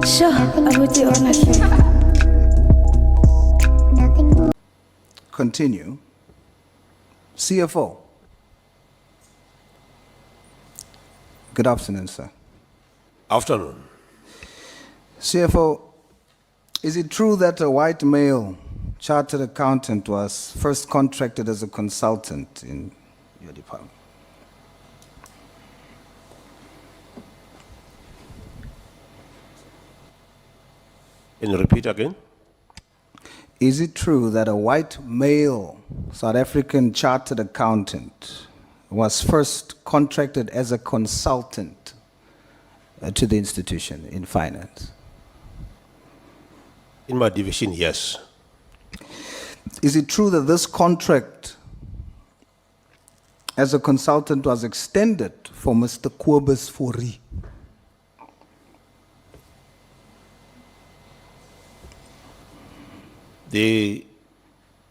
Sure, abuti honestly. Continue. CFO. Good afternoon, sir. Afternoon. CFO, is it true that a white male chartered accountant was first contracted as a consultant in your department? Can you repeat again? Is it true that a white male South African chartered accountant was first contracted as a consultant to the institution in finance? In my division, yes. Is it true that this contract as a consultant was extended for Mr. Kobus Fourie?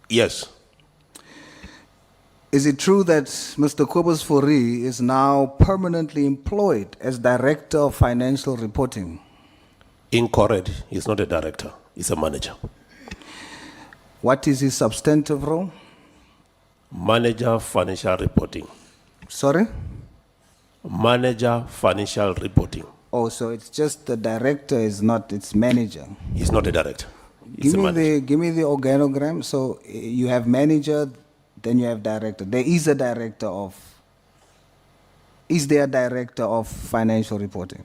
Yes. Is it true that Mr. Kobus Fourie is now permanently employed as Director of Financial Reporting? Incorrect. He's not a director. He's a manager. What is his substantive role? Manager financial reporting. Sorry? Manager financial reporting. Oh, so it's just the director is not its manager. He's not a director. He's a manager. Give me the organogram. So you have manager, then you have director. There is a director of. Is there a director of financial reporting?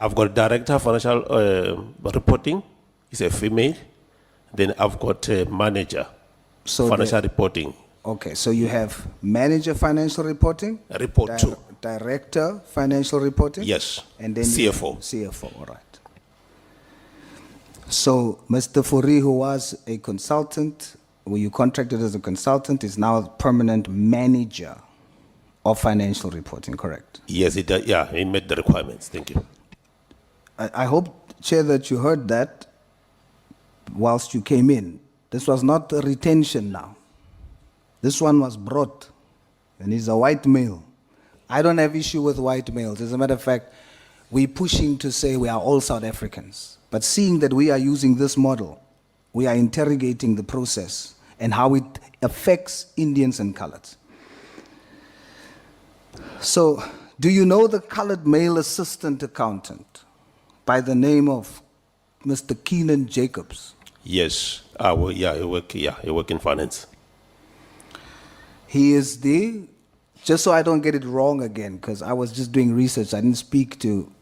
I've got director financial reporting. He's a female. Then I've got a manager financial reporting. Okay, so you have manager financial reporting. Report to. Director financial reporting. Yes. And then CFO. CFO, all right. So Mr. Fourie, who was a consultant, who you contracted as a consultant, is now a permanent manager of financial reporting, correct? Yes, he does. Yeah, he met the requirements. Thank you. I hope, Chair, that you heard that whilst you came in. This was not a retention now. This one was brought, and he's a white male. I don't have issue with white males. As a matter of fact, we're pushing to say we are all South Africans. But seeing that we are using this model, we are interrogating the process and how it affects Indians and coloreds. So, do you know the colored male assistant accountant by the name of Mr. Keenan Jacobs? Yes. I work in finance. He is just so I don't get it wrong again, because I was just doing research, I didn't speak to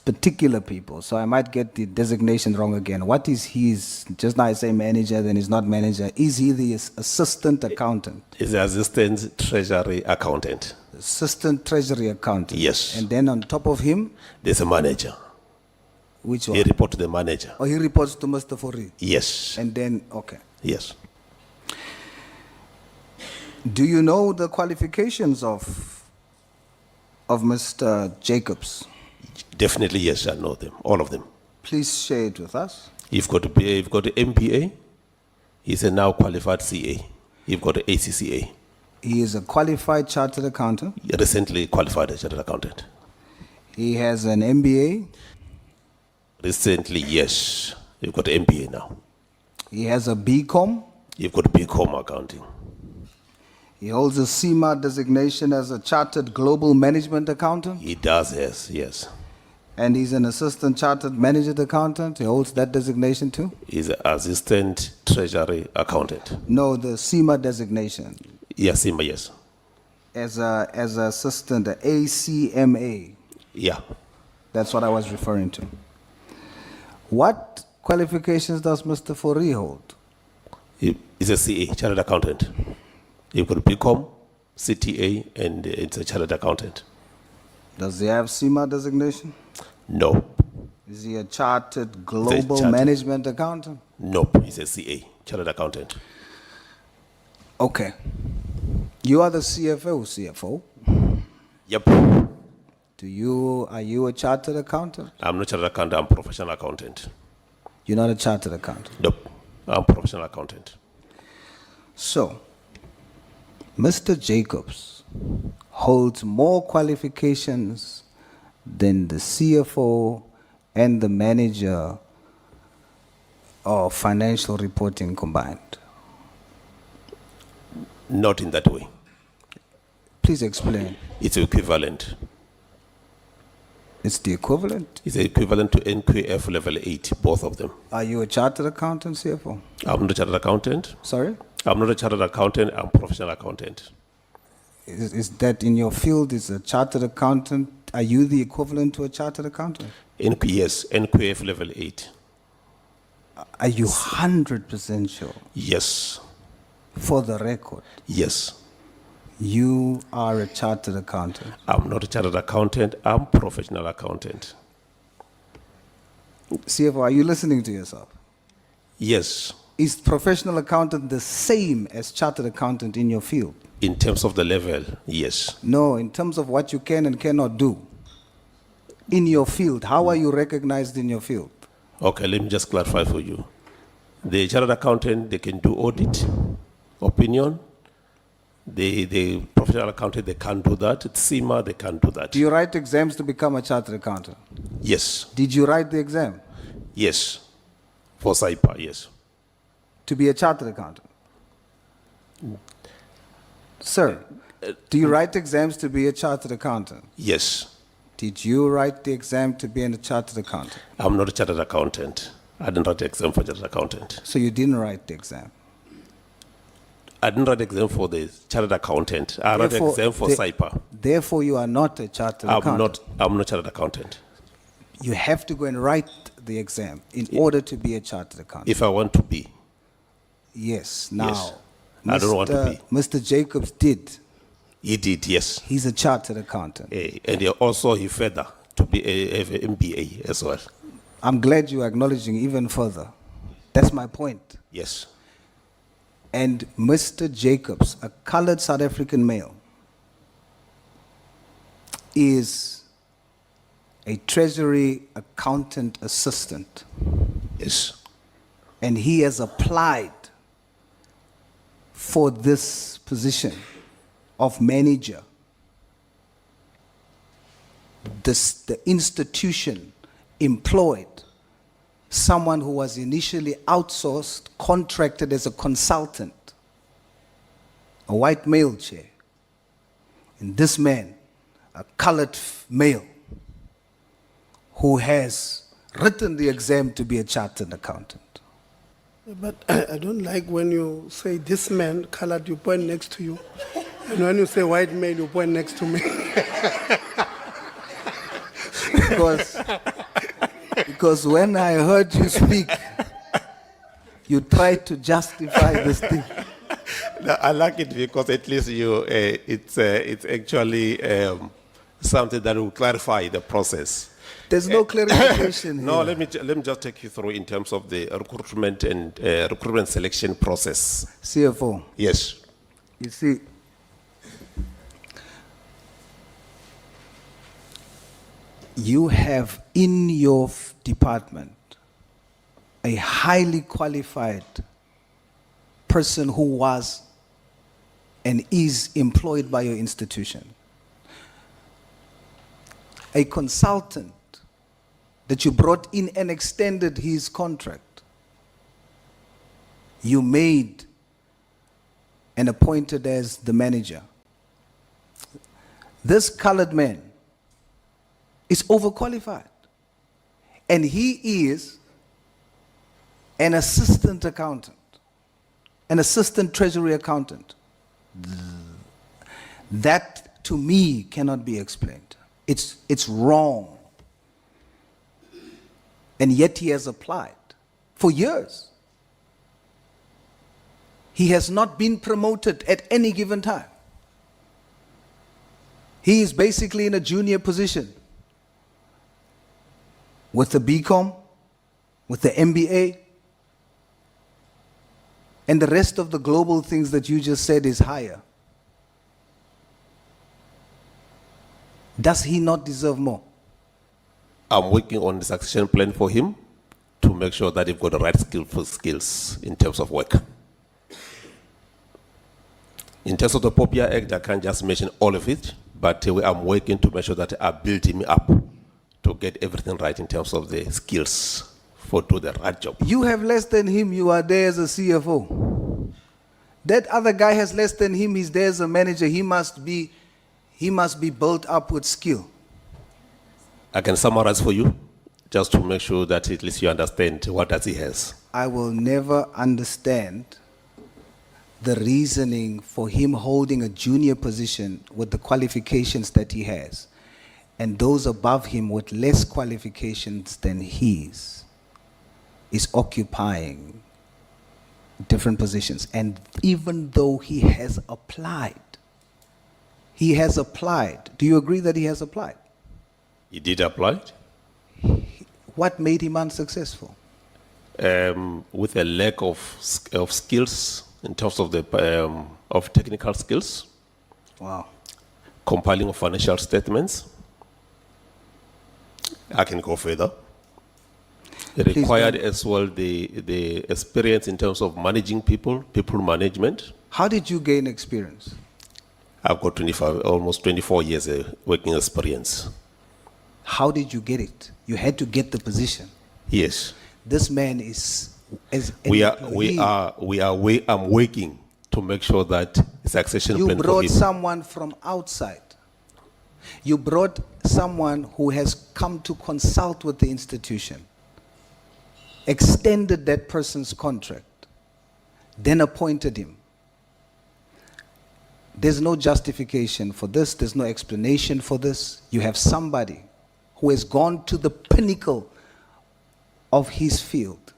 particular people, so I might get the designation wrong again. What is his, just now I say manager, then he's not manager. Is he the assistant accountant? He's the assistant treasury accountant. Assistant treasury accountant. Yes. And then on top of him? There's a manager. Which one? He reports to the manager. Oh, he reports to Mr. Fourie? Yes. And then, okay. Yes. Do you know the qualifications of Mr. Jacobs? Definitely, yes, I know them, all of them. Please share it with us. You've got the MBA. He's a now qualified CA. You've got the ACCA. He is a qualified chartered accountant. Recently qualified as chartered accountant. He has an MBA. Recently, yes. You've got the MBA now. He has a BCom. You've got BCom accounting. He holds a CIMA designation as a Chartered Global Management Accountant. He does, yes. And he's an Assistant Chartered Management Accountant. He holds that designation too? He's an Assistant Treasury Accountant. No, the CIMA designation. Yes, CIMA, yes. As an assistant, the ACMA. Yeah. That's what I was referring to. What qualifications does Mr. Fourie hold? He's a CA, Chartered Accountant. You've got BCom, CTA, and it's a chartered accountant. Does he have CIMA designation? No. Is he a Chartered Global Management Accountant? Nope, he's a CA, chartered accountant. Okay. You are the CFO? Yep. Are you a chartered accountant? I'm not chartered accountant, I'm a professional accountant. You're not a chartered accountant? Nope, I'm a professional accountant. So, Mr. Jacobs holds more qualifications than the CFO and the manager of financial reporting combined? Not in that way. Please explain. It's equivalent. It's the equivalent? It's equivalent to NQF level 8, both of them. Are you a chartered accountant, CFO? I'm not a chartered accountant. Sorry? I'm not a chartered accountant. I'm a professional accountant. Is that in your field? Is a chartered accountant? Are you the equivalent to a chartered accountant? Yes, NQF level 8. Are you 100% sure? Yes. For the record, Yes. you are a chartered accountant. I'm not a chartered accountant. I'm a professional accountant. CFO, are you listening to yourself? Yes. Is professional accountant the same as chartered accountant in your field? In terms of the level, yes. No, in terms of what you can and cannot do. In your field, how are you recognized in your field? Okay, let me just clarify for you. The chartered accountant, they can do audit, opinion. The professional accountant, they can't do that. It's CIMA, they can't do that. Do you write exams to become a chartered accountant? Yes. Did you write the exam Yes. For SAIPA, yes. to be a chartered accountant? Sir, do you write exams to be a chartered accountant? Yes. Did you write the exam to be a chartered accountant? I'm not a chartered accountant. I didn't write the exam for chartered accountant. So you didn't write the exam? I didn't write the exam for the chartered accountant. I wrote the Therefore, exam for the- SAIPA. Therefore, you are not a chartered accountant. I'm not chartered accountant. You have to go and write the exam in order to be a chartered accountant. If I want to be, Yes. Now, Yes. I don't want to be. Mr. Jacobs did. he did, yes. He's a chartered accountant. And he further to be a MBA as well. I'm glad you're acknowledging even further. That's my point. Yes. And Mr. Jacobs, a colored South African male, is a treasury accountant assistant. Yes. And he has applied for this position of manager. The institution employed someone who was initially outsourced, contracted as a consultant, a white male chair. And this man, a colored male, who has written the exam to be a chartered accountant. But I don't like when you say this man, colored, you point next to you. And when you say white male, you point next to me. Because when I heard you speak, you tried to justify this thing. No, I like it because at least it's actually something that will clarify the process. There's no clarification No, here. let me just take you through in terms of the recruitment and recruitment selection process. CFO, Yes. you see, you have in your department a highly qualified person who was and is employed by your institution. A consultant that you brought in and extended his contract. You made and appointed as the manager. This colored man is overqualified. And he is an assistant accountant, an assistant treasury accountant. That to me cannot be explained. It's wrong. And yet he has applied for years. He has not been promoted at any given time. He is basically in a junior position with the BCom, with the MBA, and the rest of the global things that you just said is higher. Does he not deserve more? I'm working on the succession plan for him to make sure that he's got the right skills in terms of work. In terms of the POPIA Act, I can't just mention all of it, but I'm working to make sure that I build him up to get everything right in terms of the skills for do the right job. You have less than him, you are there as a CFO. That other guy has less than him, he's there as a manager. He must be built up with skill. I can summarize for you, just to make sure that at least you understand what does he has. I will never understand the reasoning for him holding a junior position with the qualifications that he has, and those above him with less qualifications than his is occupying different positions. And even though he has applied, do you agree that he has applied? He did apply What made him unsuccessful? with a lack of skills in terms of the of technical skills, Wow. compiling of financial statements. I can go further. It Please required don't. as well the experience in terms of managing people management. How did you gain experience? I've got almost 24 years working experience. How did you get it? You had to get the position. Yes, This man is as an I'm working to make sure that succession You plan for brought him. someone from outside. You brought someone who has come to consult with the institution, extended that person's contract, then appointed him. There's no justification for this. There's no explanation for this. You have somebody who has gone to the pinnacle of his field,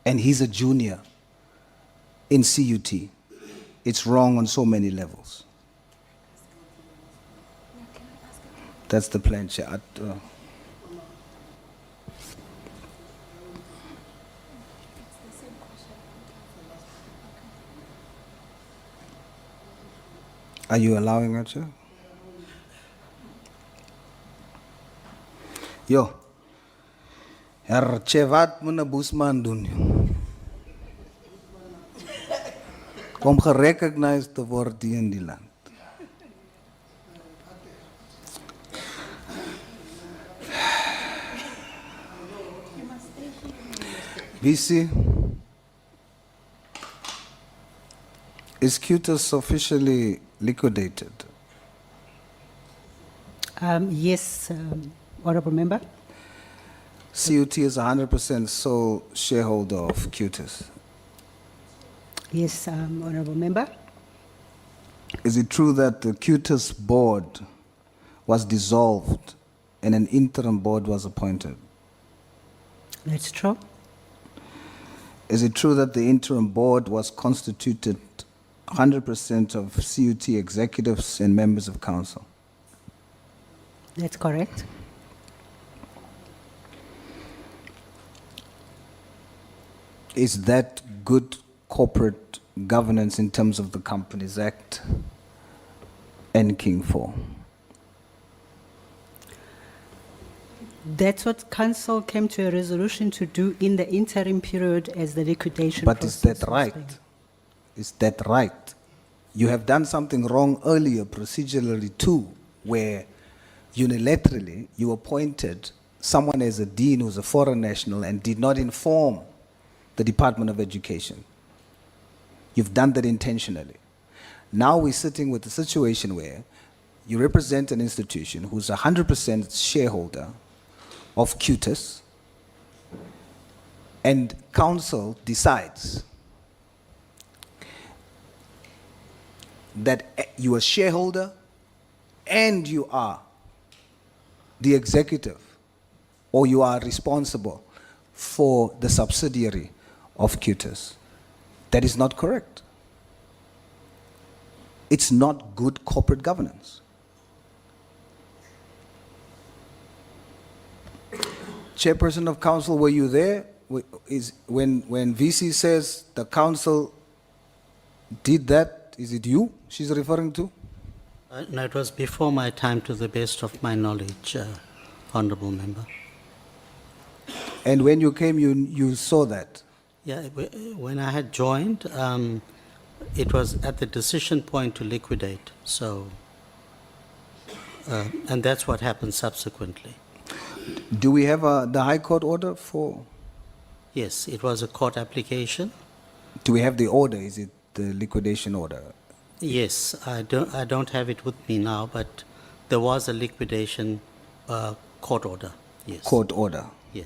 and he's a junior in CUT. It's wrong on so many levels. That's the plan, Chair. Are you allowing it, Chair? Yo. Herr Chevat moet 'n boesman doen. Om gerecognized te word hier in die land. VC, is QTIS officially liquidated? Yes, Honourable Member. CUT is 100% sole shareholder of QTIS. Yes, Honourable Member. Is it true that the QTIS board was dissolved and an interim board was appointed? That's true. Is it true that the interim board was constituted 100% of CUT executives and members of council? That's correct. Is that good corporate governance in terms of the Companies Act and King 4? That's what council came to a resolution to do in the interim period as the liquidation But is process that was right? going. Is that right? You have done something wrong earlier procedurally too, where unilaterally you appointed someone as a dean who's a foreign national and did not inform the Department of Education. You've done that intentionally. Now we're sitting with a situation where you represent an institution who's 100% shareholder of QTIS, and council decides that you are a shareholder and you are the executive, or you are responsible for the subsidiary of QTIS. That is not correct. It's not good corporate governance. Chairperson of council, were you there? When VC says the council did that, is it you she's referring to? No, it was before my time, to the best of my knowledge, Honourable Member. And when you came, you saw that? Yeah, when I had joined, it was at the decision point to liquidate, so, and that's what happened subsequently. Do we have the High Court order for? Yes, it was a court application. Do we have the order? Is it the liquidation order? Yes, I don't have it with me now, but there was a liquidation court order. Yes. Court order. Yeah.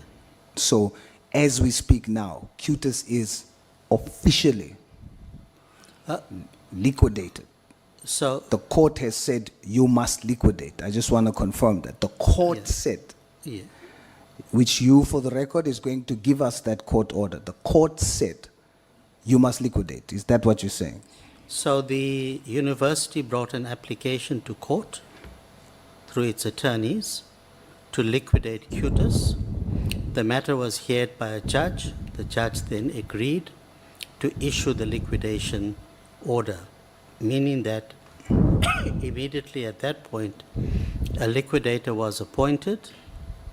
So, as we speak now, QTIS is officially liquidated. So The court has said you must liquidate. I just want to confirm that. The court Yeah. said, yeah, which you, for the record, is going to give us that court order. The court said you must liquidate. Is that what you're saying? so the university brought an application to court through its attorneys to liquidate QTIS. The matter was heard by a judge. The judge then agreed to issue the liquidation order, meaning that immediately at that point, a liquidator was appointed.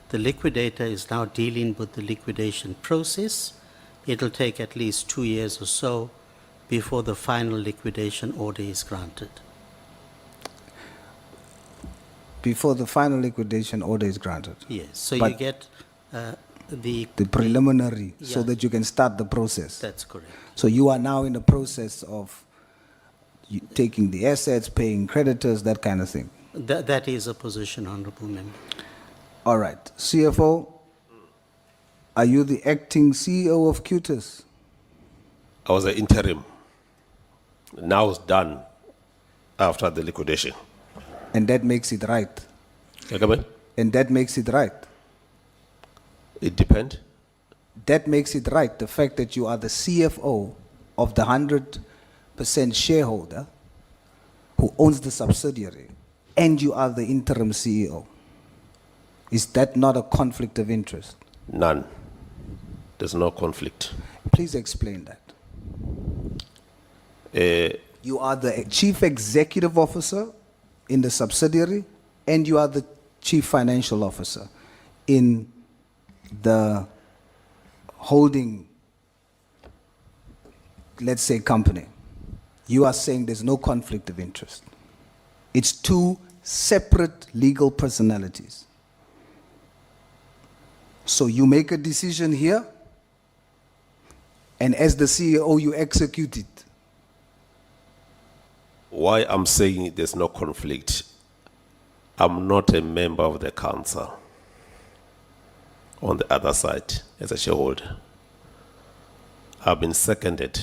The liquidator is now dealing with the liquidation process. It'll take at least 2 years or so before the final liquidation order is granted. Before the final liquidation order is granted. Yes, so you But- get the The preliminary, so Yeah. that you can start the process. That's correct. So you are now in the process of taking the assets, paying creditors, that kind of thing. That is a position, Honorable Member. All right. CFO, are you the acting CEO of QTIS? I was an interim. Now it's done after the liquidation. And that makes it right. Kagabe? And that makes it right. It depends. That makes it right. The fact that you are the CFO of the 100% shareholder who owns the subsidiary and you are the interim CEO. Is that not a conflict of interest? None. There's no conflict. Please explain that. You are the chief executive officer in the subsidiary and you are the chief financial officer in the holding, let's say, company. You are saying there's no conflict of interest. It's two separate legal personalities. So you make a decision here, and as the CEO, you execute it. Why I'm saying there's no conflict, I'm not a member of the council on the other side as a shareholder. I've been seconded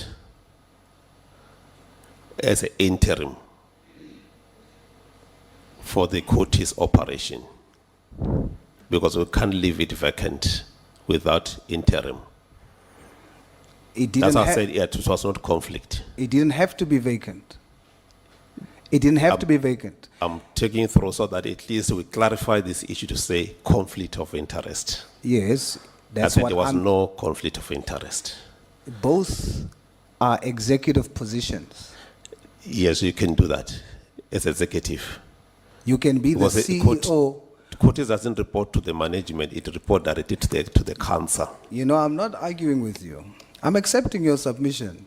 as an interim for the QTIS operation because we can't leave it vacant without interim. It That's didn't, why I said it was not conflict. it didn't have to be vacant. It didn't have to be vacant. I'm taking it through so that at least we clarify this issue to say conflict of interest. Yes, I that's said what there was I'm, no conflict of interest. both are executive positions. Yes, you can do that as executive. You can be the Because the court- CEO. QTIS doesn't report to the management, it reports directly to the council. You know, I'm not arguing with you. I'm accepting your submission.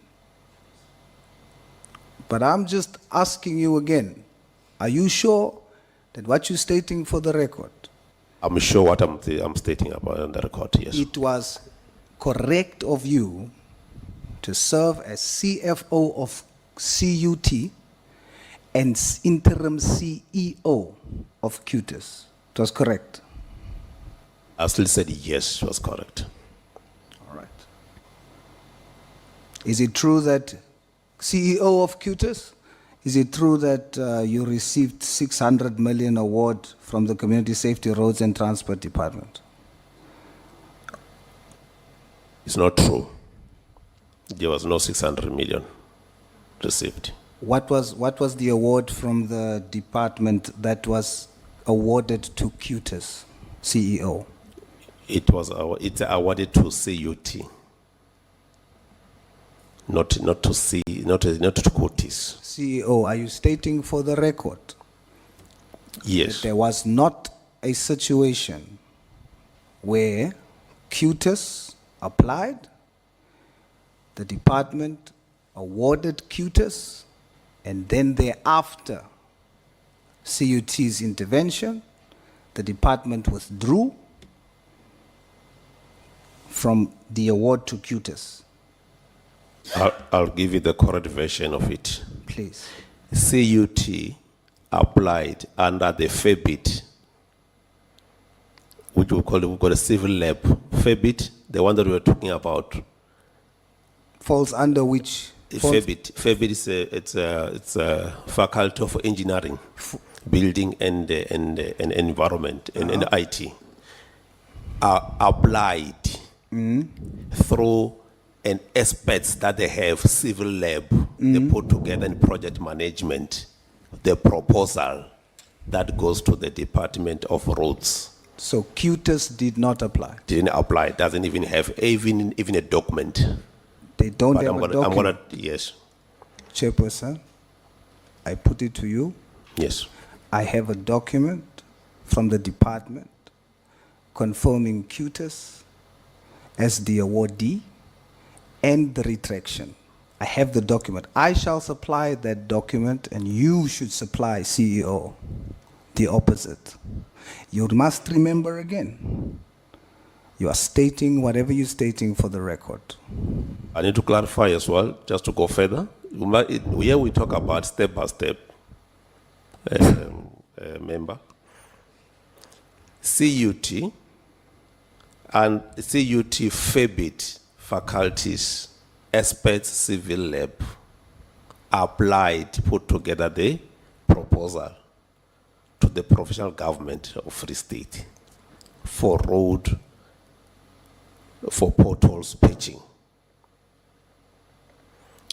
But I'm just asking you again, are you sure that what you're stating for the record, I'm sure what I'm stating about on the record, yes. it was correct of you to serve as CFO of CUT and interim CEO of QTIS? It was correct. I still said yes, it was correct. All right. Is it true that CEO of QTIS, is it true that you received 600 million award from the Community Safety Roads and Transport Department? It's not true. There was no 600 million received. What was the award from the department that was awarded to QTIS CEO? It's awarded to CUT, not to QTIS. CEO, are you stating for the record Yes. that there was not a situation where QTIS applied, the department awarded QTIS, and then thereafter, CUT's intervention, the department withdrew from the award to QTS, I'll give you the correct version of it. please. CUT applied under the FEBIT, which we've got a civil lab. FEBIT, the one that we were talking about. Falls under which? Falls- FEBIT is it's a faculty of engineering, building and environment and IT. Applied through an experts that they have civil lab. They put together in project management the proposal that goes to the Department of Roads. So QTS did not apply. Didn't apply. Doesn't even have even a document. They don't But have a document. I'm gonna yes, Chairperson, I put it to you. yes. I have a document from the department confirming QTS as the awardee and the retraction. I have the document. I shall supply that document and you should supply CEO the opposite. You must remember again, you are stating whatever you're stating for the record. I need to clarify as well, just to go further. Here we talk about step by step, member. CUT and CUT FEBIT faculties, experts civil lab, applied, put together the proposal to the provincial government of Free State for road, for potholes patching.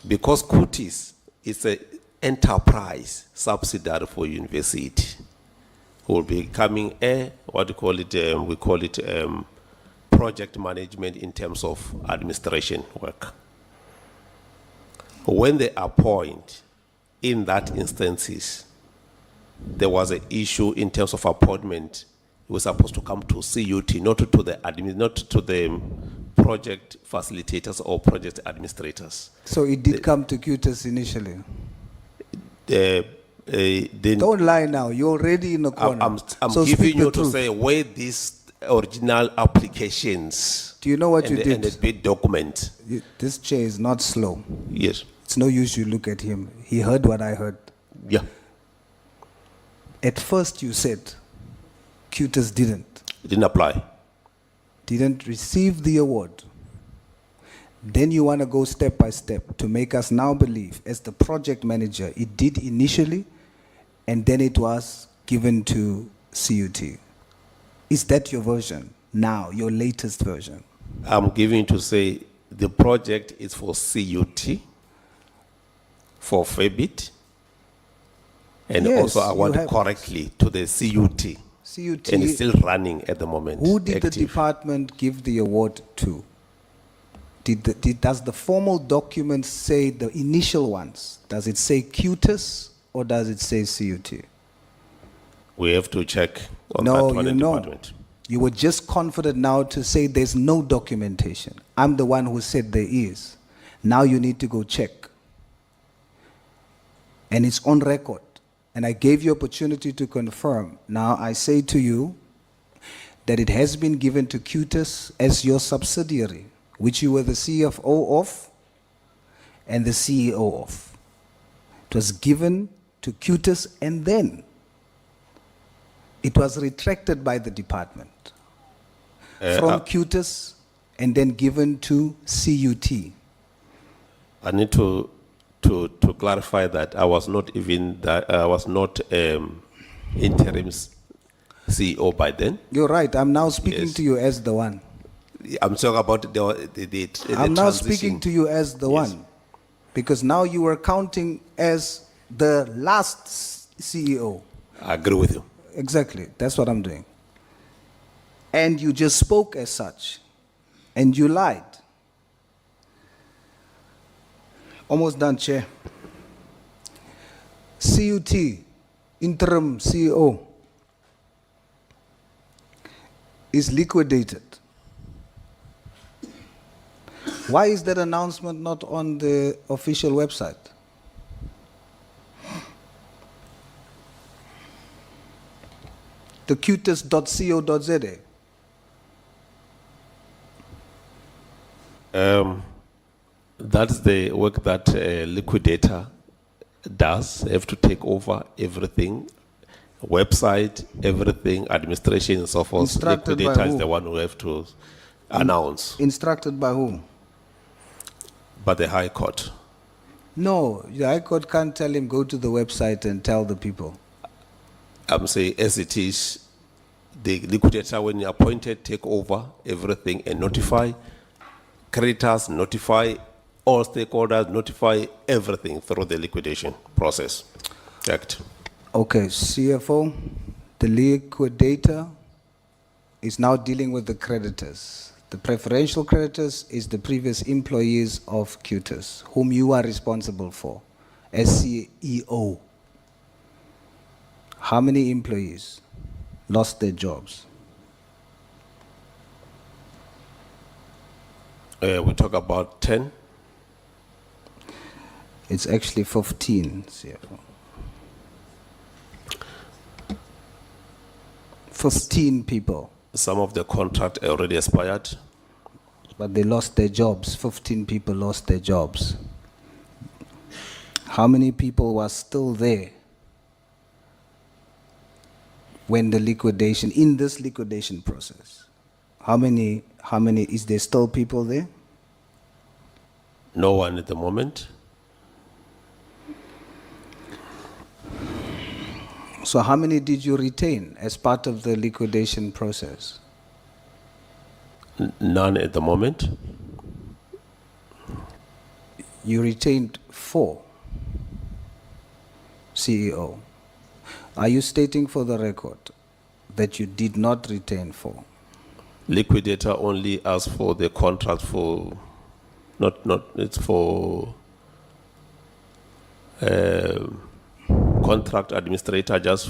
Because QTS is an enterprise subsidiary for university, will be becoming a, what do you call it, we call it project management in terms of administration work. When they appoint, in that instances, there was an issue in terms of appointment. It was supposed to come to CUT, not to the not to the project facilitators or project administrators. So it did come to QTS initially. Then Don't lie now. You're already in the corner. I'm So speak giving the you to truth. say where these original applications. Do you know what and you the, did? And the bid document. This chair is not slow. Yes. It's no use you look at him. He heard what I heard. Yeah. At first you said QTS It didn't apply. didn't receive the award. Then you want to go step by step to make us now believe, as the project manager, it did initially, and then it was given to CUT. Is that your version now, your latest version? I'm giving to say the project is for CUT, for FEBIT, and Yes, also I want you have- correctly to the CUT. CUT, And it's still running at the moment. who did the active. department give the award to? Does the formal document say the initial ones? Does it say QTS or does it say CUT? We have to check on No, that one you in know. department. You were just confident now to say there's no documentation. I'm the one who said there is. Now you need to go check. And it's on record. And I gave you opportunity to confirm. Now I say to you that it has been given to QTS as your subsidiary, which you were the CFO of and the CEO of. It was given to QTS and then it was retracted by the department from QTS and then given to CUT. I need to clarify that I was not even that I was not interim CEO by then. You're right. I'm now speaking Yes. to you as the one. I'm talking about the I'm now transition. speaking to you as the Yes. one. Because now you are counting as the last CEO. I agree with you. Exactly. That's what I'm doing. And you just spoke as such. And you lied. Almost done, Chair. CUT, interim CEO, is liquidated. Why is that announcement not on the official website? The QTS.co.za. That's the work that a liquidator does. They have to take over everything, website, everything, administration, and so forth. Instructed by Liquidator is who? the one who have to announce, Instructed by whom? but the High Court. No, the High Court can't tell him go to the website and tell the people. I'm saying as it is, the liquidator, when you're appointed, take over everything and notify creditors, notify all stakeholders, notify everything through the liquidation process. Act. Okay, CFO, the liquidator is now dealing with the creditors. The preferential creditors is the previous employees of QTIS, whom you are responsible for as CEO. How many employees lost their jobs? We talk about 10. It's actually 15, CFO. 15 people, Some of the contract already expired. but they lost their jobs. 15 people lost their jobs. How many people were still there when the liquidation, in this liquidation process? How many, is there still people there? No one at the moment. So how many did you retain as part of the liquidation process? None at the moment. You retained 4, CEO. Are you stating for the record that you did not retain 4? Liquidator only asked for the contract for, it's for contract administrator just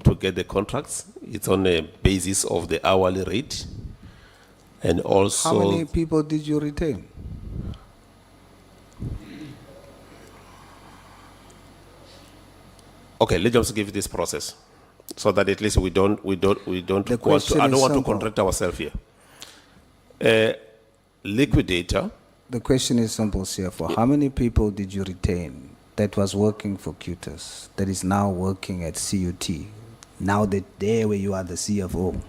to get the contracts. It's on a basis of the hourly rate. And also, How many people did you retain? okay, let's just give this process so that at least we don't The want question to, I is don't want to simple. contradict ourselves here. Liquidator, The question is simple, CFO. How many people did you retain that was working for QTIS, that is now working at CUT, now that there where you are the CFO?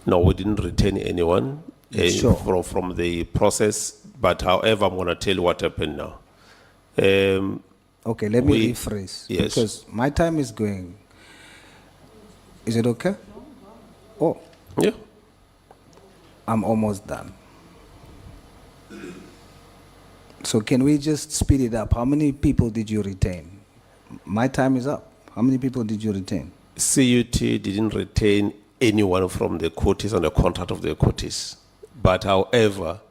no, we didn't retain anyone Sure. from the process, but however, I'm going to tell you what happened now. Okay, let me We- rephrase. yes. Because my time is going. Is it okay? Oh, Yeah. I'm almost done. So can we just speed it up? How many people did you retain? My time is up. How many people did you retain? CUT didn't retain anyone from the quotas on the contract of the quotas. But however,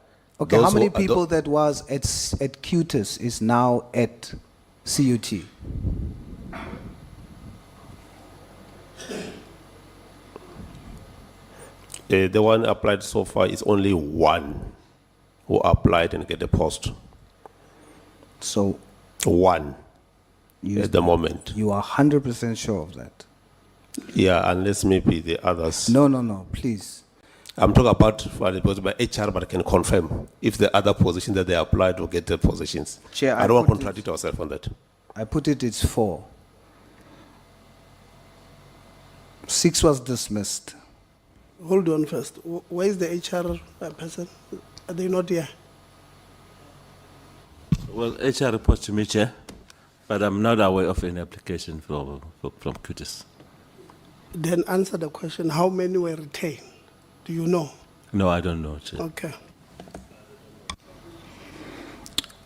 Okay, those how many who- people that was at QTIS is now at CUT? the one applied so far is only one who applied and get the post. So One you, at the moment. you are 100% sure of that? Yeah, unless maybe the others. No, please. I'm talking about what it was by HR, but I can confirm if the other positions that they applied will get the positions. Chair, I don't want to put contradict ourselves on that. I put it, it's 4. 6 was dismissed. Hold on first. Where is the HR person? Are they not here? Well, HR reports to me, Chair, but I'm not aware of any application from QTIS. Then answer the question, how many were retained? Do you know? No, I don't know, Chair. Okay.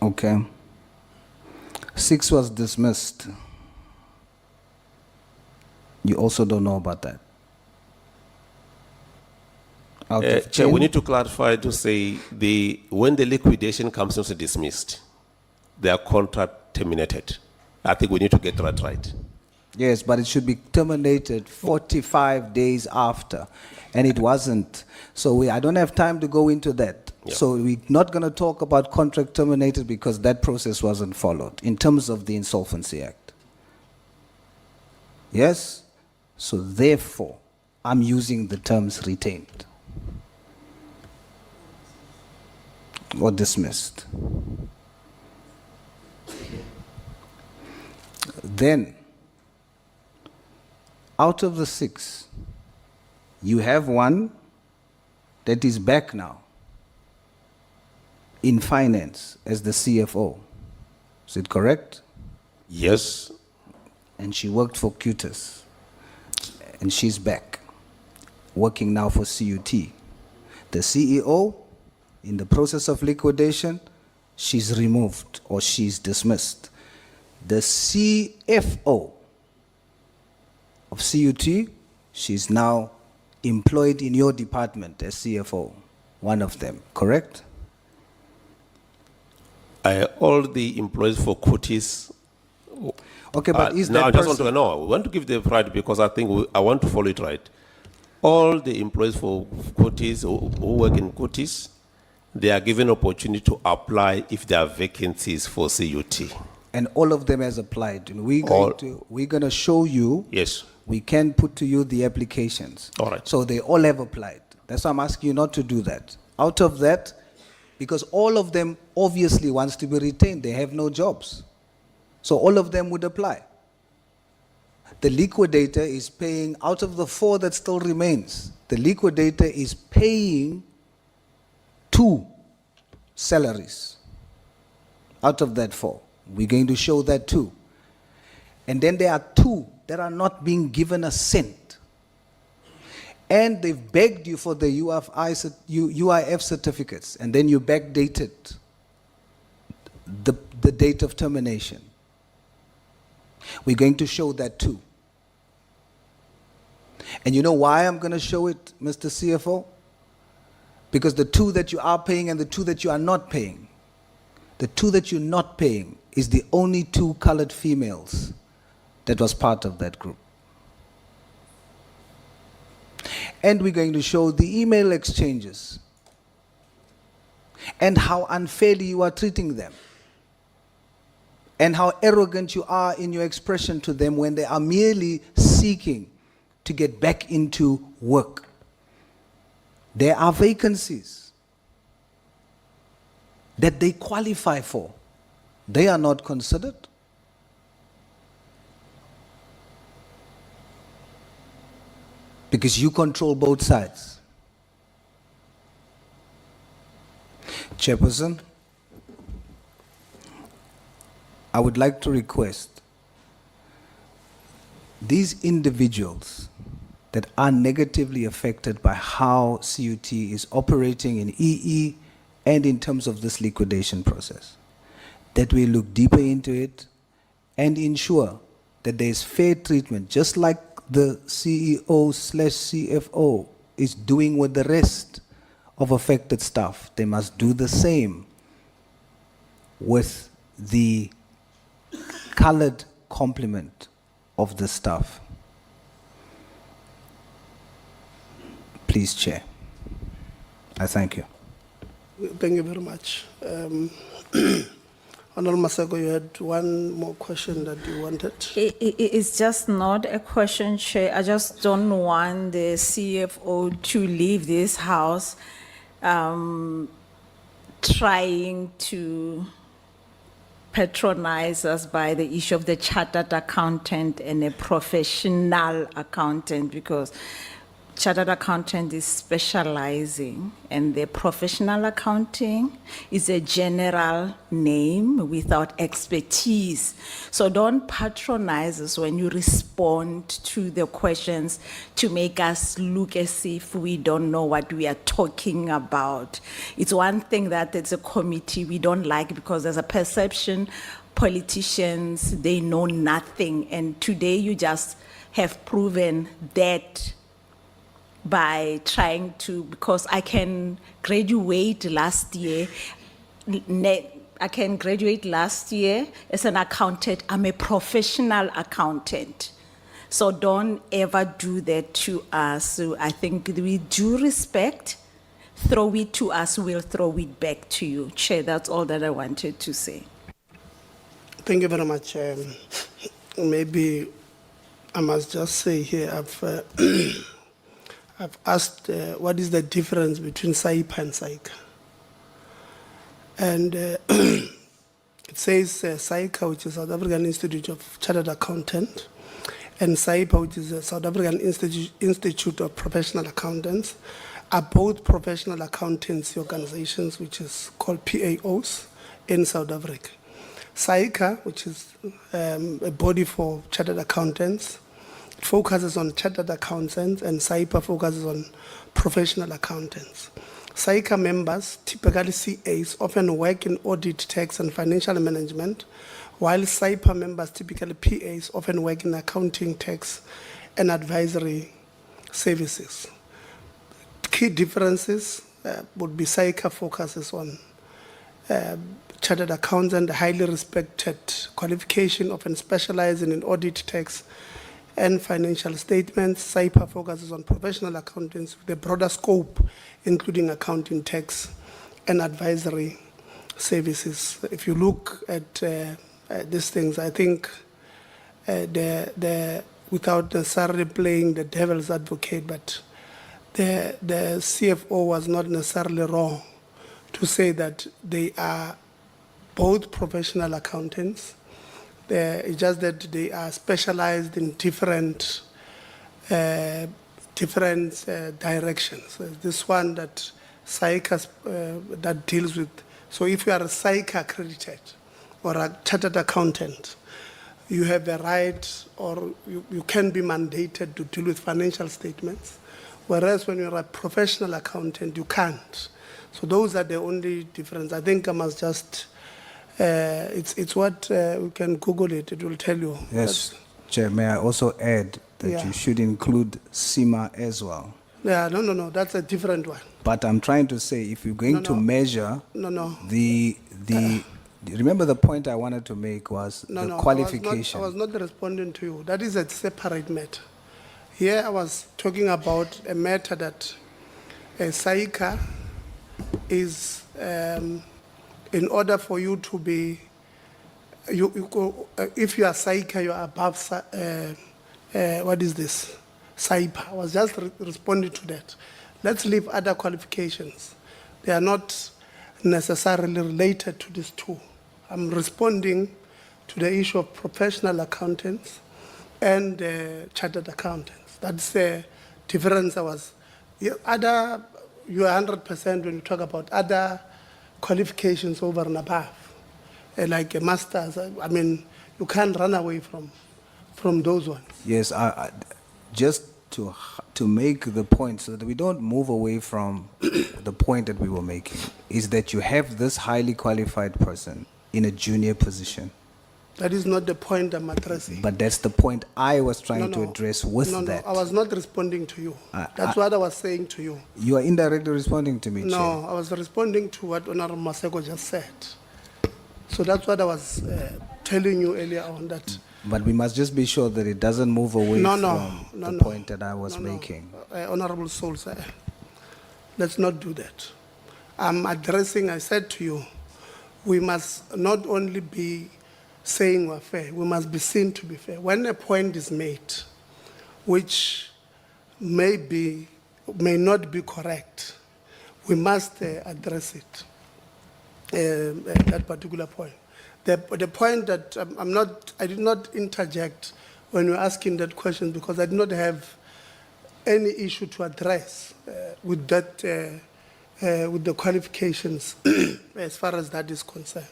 Okay. 6 was dismissed. You also don't know about that? Out of Chair, 10? we need to clarify to say when the liquidation comes into dismissed, their contract terminated. I think we need to get that right. Yes, but it should be terminated 45 days after, and it wasn't. So I don't have time to go into that. Yeah. So we're not going to talk about contract terminated because that process wasn't followed in terms of the Insolvency Act. Yes? So therefore, I'm using the terms retained. or dismissed. Then, out of the 6, you have one that is back now in finance as the CFO. Is it correct? Yes, And she worked for QTIS. And she's back, working now for CUT. The CEO, in the process of liquidation, she's removed or she's dismissed. The CFO of CUT, she's now employed in your department as CFO, one of them, correct? all the employees for Kutis. Okay, but is now that I just person... want to give the right because I think I want to follow it right. All the employees for Kutis who work in Kutis, they are given opportunity to apply if there are vacancies for CUT. And all of them has applied. And we're going to show you. Yes. We can put to you the applications. All right. So they all have applied. That's why I'm asking you not to do that. Out of that, because all of them obviously wants to be retained. They have no jobs. So all of them would apply. The liquidator is paying, out of the 4 that still remains, the liquidator is paying 2 salaries out of that 4. We're going to show that too. And then there are 2 that are not being given a cent. And they've begged you for the UIF certificates, and then you backdated the date of termination. We're going to show that too. And you know why I'm going to show it, Mr. CFO? Because the 2 that you are paying and the 2 that you are not paying, the 2 that you're not paying is the only 2 colored females that was part of that group. And we're going to show the email exchanges and how unfairly you are treating them and how arrogant you are in your expression to them when they are merely seeking to get back into work. There are vacancies that they qualify for. They are not considered. Because you control both sides. Chairperson, I would like to request these individuals that are negatively affected by how CUT is operating in EE and in terms of this liquidation process, that we look deeper into it and ensure that there is fair treatment, just like the CEO/CFO is doing with the rest of affected staff. They must do the same with the colored complement of the staff. Please, Chair. I thank you. Thank you very much. Honorable Maseko, you had one more question that you wanted. It's just not a question, Chair. I just don't want the CFO to leave this house trying to patronize us by the issue of the chartered accountant and a professional accountant, because chartered accountant is specializing and the professional accounting is a general name without expertise. So don't patronize us when you respond to the questions to make us look as if we don't know what we are talking about. It's one thing that it's a committee we don't like because there's a perception politicians, they know nothing. And today you just have proven that by trying to, because I can graduate last year as an accountant. I'm a professional accountant. So don't ever do that to us. So I think with due respect, throw it to us, we'll throw it back to you. Chair, that's all that I wanted to say. Thank you very much. Maybe I must just say here, I've asked what is the difference between SAIPA and SAICA. And it says SAICA, which is South African Institute of Chartered Accountant, and SAIPA, which is the South African Institute of Professional Accountants, are both professional accountancy organizations, which is called PAOs in South Africa. SAICA, which is a body for chartered accountants, focuses on chartered accountants, and SAIPA focuses on professional accountants. SAICA members, typically CAs, often work in audit, tax, and financial management, while SAIPA members, typically PAs, often work in accounting, tax, and advisory services. Key differences would be SAICA focuses on chartered accountant, highly respected qualification, often specializing in audit, tax, and financial statements. SAIPA focuses on professional accountants with a broader scope, including accounting, tax, and advisory services. If you look at these things, I think without necessarily playing the devil's advocate, but the CFO was not necessarily wrong to say that they are both professional accountants. It's just that they are specialized in different directions. This one that SAICA that deals with. So if you are a SAICA accredited or a chartered accountant, you have a right, or you can be mandated to deal with financial statements. Whereas when you're a professional accountant, you can't. So those are the only difference. I think I must just, it's what, we can Google it, it will tell you. Yes, Chair, may I also add that Yeah. you should include SEMA as well? Yeah, no, that's a different one. But I'm trying to say, if you're going No, to no. measure No. remember the point I wanted to make was No, the no, qualification. I was not responding to you. That is a separate matter. Here I was talking about a matter that SAICA is, in order for you to be, if you are SAICA, you are above, what is this? SAIPA. I was just responding to that. Let's leave other qualifications. They are not necessarily related to these two. I'm responding to the issue of professional accountants and chartered accountants. That's the difference. You are 100% when you talk about other qualifications over and above, like a master's. I mean, you can't run away from those ones. Yes, I just to make the point so that we don't move away from the point that we were making, is that you have this highly qualified person in a junior position. That is not the point I'm addressing. But that's the point I was trying to address with that. No, I was not responding to you. That's what I was saying to you. You are indirectly responding to me, Chair. No, I was responding to what Honorable Maseko just said. So that's what I was telling you earlier on, that. But we must just be sure that it doesn't move away from the point that I was making. Honorable Sauls, let's not do that. I'm addressing, I said to you, we must not only be saying we're fair, we must be seen to be fair. When a point is made, which may not be correct, we must address it, that particular point. The point that I did not interject when you were asking that question, because I did not have any issue to address with that, with the qualifications as far as that is concerned.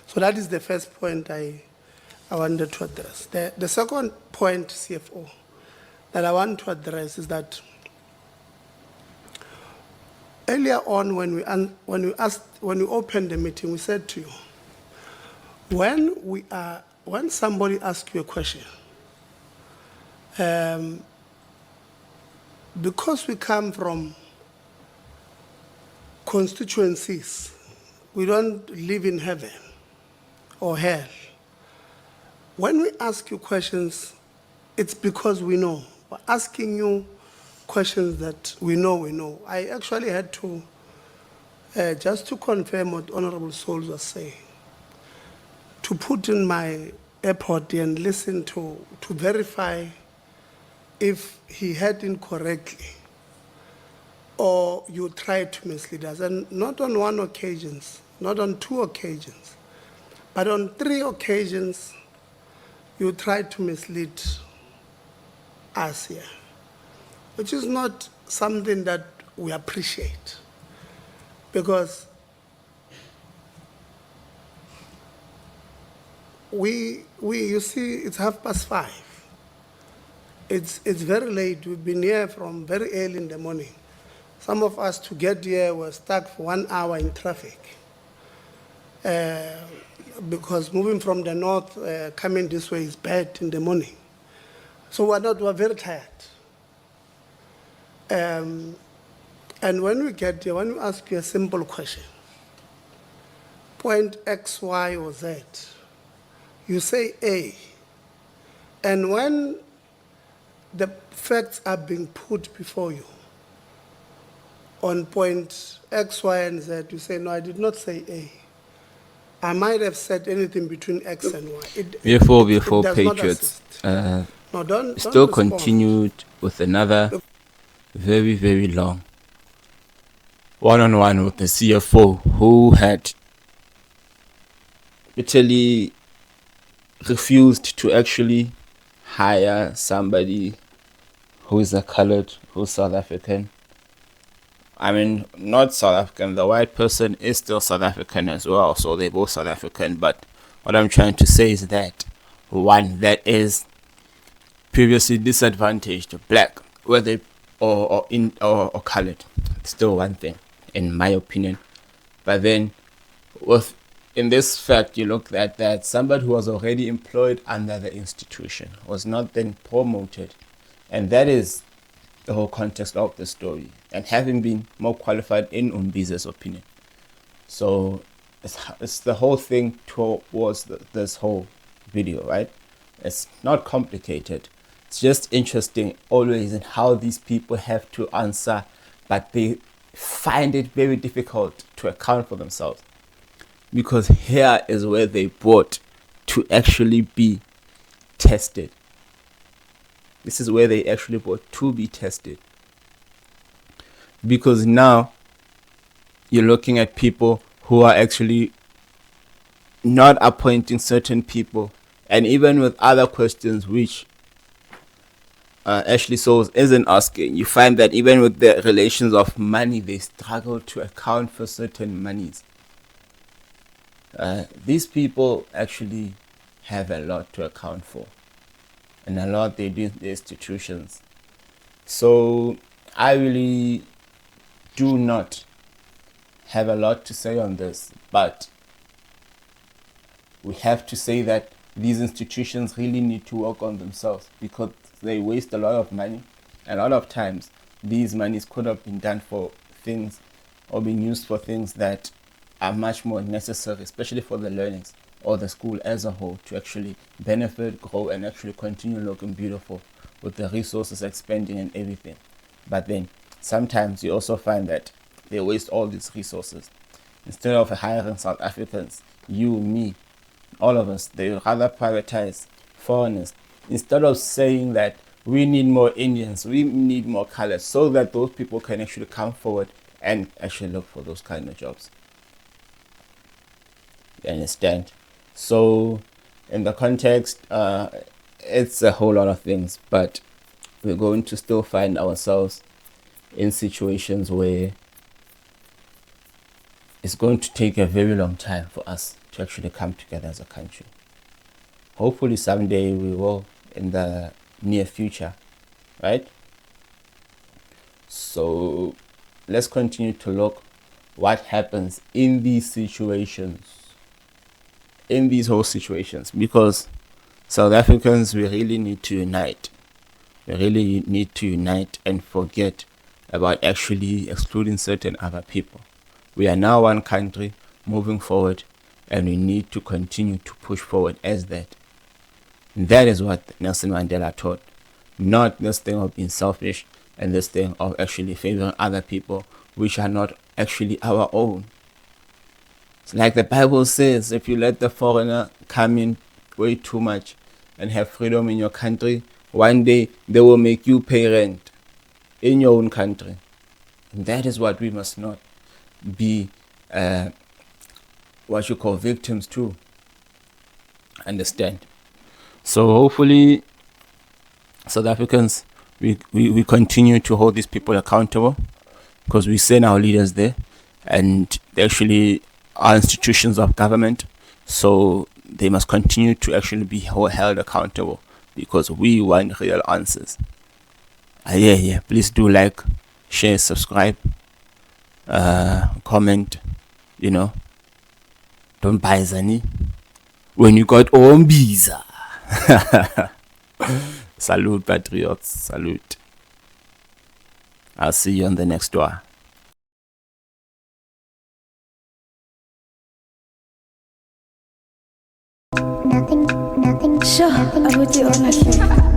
So that is the first point I wanted to address. The second point, CFO, that I want to address is that earlier on when we opened the meeting, we said to you, when somebody asks you a question, because we come from constituencies, we don't live in heaven or hell. When we ask you questions, it's because we know. We're asking you questions that we know. I actually had to, just to confirm what Honorable Sauls was saying, to put in my airport and listen to verify if he heard incorrectly or you tried to mislead us. And not on one occasion not on 2 occasions, but on 3 occasions, you tried to mislead us here, which is not something that we appreciate, because you see, it's 5:30. It's very late. We've been here from very early in the morning. Some of us to get here were stuck for 1 hour in traffic. Because moving from the north, coming this way is bad in the morning. So we're very tired. And when we get here, when we ask you a simple question, point X, Y, or Z, you say A. And when the facts are being put before you, on point X, Y, and Z, you say, no, I did not say A. I might have said anything between X and Y. Before does not Patriots, assist. No, don't still respond. continued with another very, very long one-on-one with the CFO, who had literally refused to actually hire somebody who is a colored, who's South African. I mean, not South African. The white person is still South African as well, so they're both South African. But what I'm trying to say is that one that is previously disadvantaged, black, whether or colored, it's still one thing, in my opinion. But then, in this fact, you look at that somebody who was already employed under the institution was not then promoted, and that is the whole context of the story, and having been more qualified in Umbize's opinion. So it's the whole thing towards this whole video, right? It's not complicated. It's just interesting always in how these people have to answer, but they find it very difficult to account for themselves, because here is where they brought to actually be tested. This is where they actually brought to be tested. Because now you're looking at people who are actually not appointing certain people, and even with other questions which Ashley Sauls isn't asking, you find that even with the relations of money, they struggle to account for certain monies. These people actually have a lot to account for, and a lot they do in the institutions. So I really do not have a lot to say on this, but we have to say that these institutions really need to work on themselves, because they waste a lot of money. A lot of times these monies could have been done for things, or been used for things that are much more necessary, especially for the learnings or the school as a whole, to actually benefit, grow, and actually continue looking beautiful with the resources expanding and everything. But then sometimes you also find that they waste all these resources. Instead of hiring South Africans, you, me, all of us, they rather prioritize foreigners. Instead of saying that we need more Indians, we need more colors, so that those people can actually come forward and actually look for those kind of jobs. You understand? So in the context, it's a whole lot of things, but we're going to still find ourselves in situations where it's going to take a very long time for us to actually come together as a country. Hopefully someday we will, in the near future, right? So let's continue to look what happens in these situations, in these whole situations, because South Africans, we really need to unite. We really need to unite and forget about actually excluding certain other people. We are now one country moving forward, and we need to continue to push forward as that. And that is what Nelson Mandela taught, not this thing of being selfish and this thing of actually favoring other people which are not actually our own. It's like the Bible says, if you let the foreigner come in way too much and have freedom in your country, one day they will make you pay rent in your own country. And that is what we must not be what you call victims too. Understand? So hopefully, South Africans, we continue to hold these people accountable, because we send our leaders there, and they actually are institutions of government, so they must continue to actually be held accountable, because we want real answers. Yeah. Please do like, share, subscribe, comment. Don't buy Zani when you got Ombiza. Salute, patriots. Salute. I'll see you on the next one. Nothing. Sure, I would do honestly.